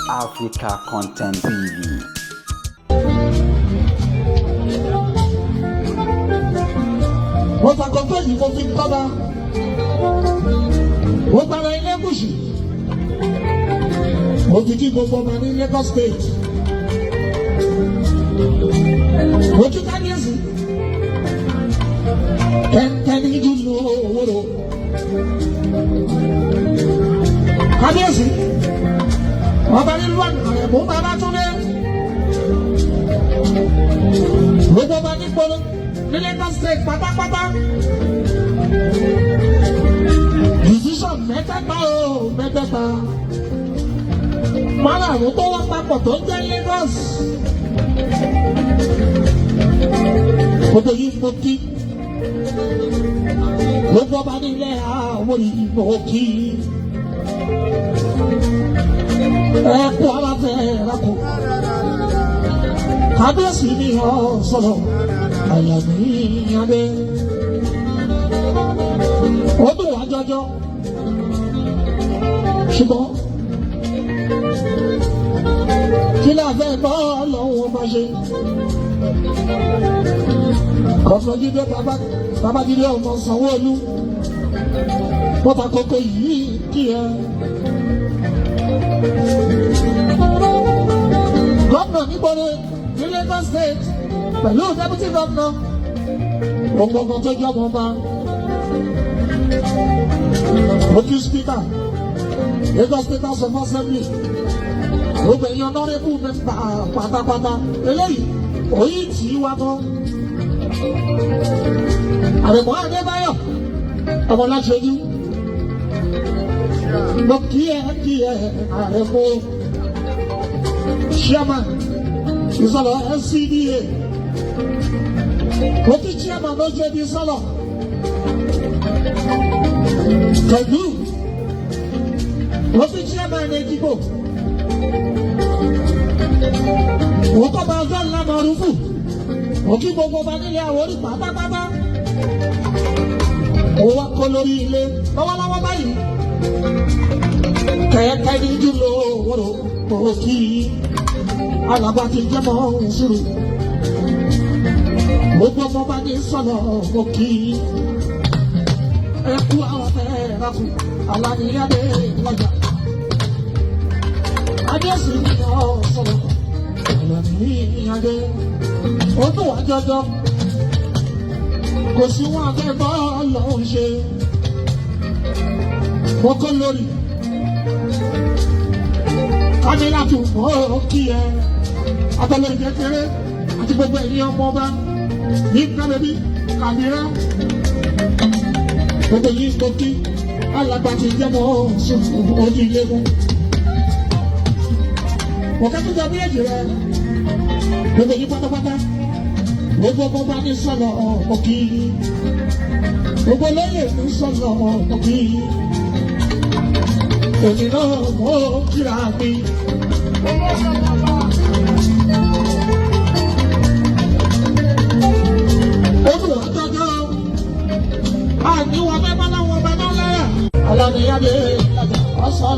Africa Content TV. Wọ́n fàkọ́kọ́ yìí mo fi ń tọ́ba. Wọ́n gbára ilé Gúúsù. Mo fi kí gbogbo ọmọ ní Lagos State. Mo kí kábíyèsí. Kẹ́ni jù lọ owóró. Kábíyèsí. Ọba nílùú àgbàrẹ̀ mú bàbá tún dé. Gbogbo ọba ní gbolo ní Lagos State pátápátá. Decision mẹ́tẹ́ta o mẹ́tẹ́ta. Márààrún tó wá papọ̀ tó ń jẹ́ Lagos. Gbogbo yìí mo kí. Gbogbo ọba ní ilé àwọn ìbò kí. Ẹ̀kú aláfẹ́ ẹ̀rákò. Kábíyèsí ni ọ sọ̀rọ̀. Àyàmí adé. Ó dùn wá jọjọ. Ṣùgbọ́n kí la fẹ́ bọ́ lọ́wọ́ máa ṣe? Ọ̀fọ̀jídé Babájídé ọmọ Sanwó-Olú. Bọ́tà kókó yìí kí ẹ. Gómìnà nígboro ní Lagos State pẹ̀lú deputy governor gbogbo tó jẹ́ ọmọ ọba. Ojú speaker Lagos State House of Assembly gbogbo èèyàn honorable member pátápátá eléyìí òyìn tí wá gan. Àrẹ̀mọ́ Adébáyọ̀ ọmọláṣẹ́jú lọ kí ẹ Àrẹ̀mọ́ chairman ìsọ̀lọ̀ NCDA òkè chairman ló jẹ́ bí sọ̀lọ̀ pẹ̀lú òkè chairman Èjìgbò òkè bá ọjọ́ ńlá Mọ̀rúfù òkè gbogbo bá nílé Àwórì pátápátá òwò kọ lórí ilé lọ́wọ́lọ́wọ́ báyìí kẹ̀kẹ́ ní jùlọ wọ́rọ̀ òkè alaba ti jẹ́ mọ́ òṣùrù gbogbo ọmọ bá ní sọ̀nà òkè ẹkú àwọn ẹ̀rákù aláníyàdé lọ́jà adéṣì ní ọ̀sọ̀rọ̀ aláníyàdé ó tó wá jọjọ kò sí wọn akẹ́kọ̀ọ́ lọ́hùn ṣe mo kọ́ lórí kámẹ́rà tó mọ́ kí ẹ abẹ́lẹ̀ kékeré àti gbogbo ẹ̀yìn ọmọ ọba ní kábẹ́bí kàmírà gbogbo yìí tó kí alàgbà ti jẹ́ mọ́ ojú ilé mú. Ọ̀kẹ́ tó jẹ́ bí èjì rẹ̀ gbogbo yìí pátápátá gbogbo ọmọ ọba ní sọ̀nà ọ̀kì gbogbo lóye ní sọ̀nà ọ̀kì èmi náà mọ́ kíra mi. Obìnrin ọjọ́jọ́ àníwọ̀n bẹ́ẹ̀ bá láwọn ọba náà láyà. Aláníyàdé ọ̀sán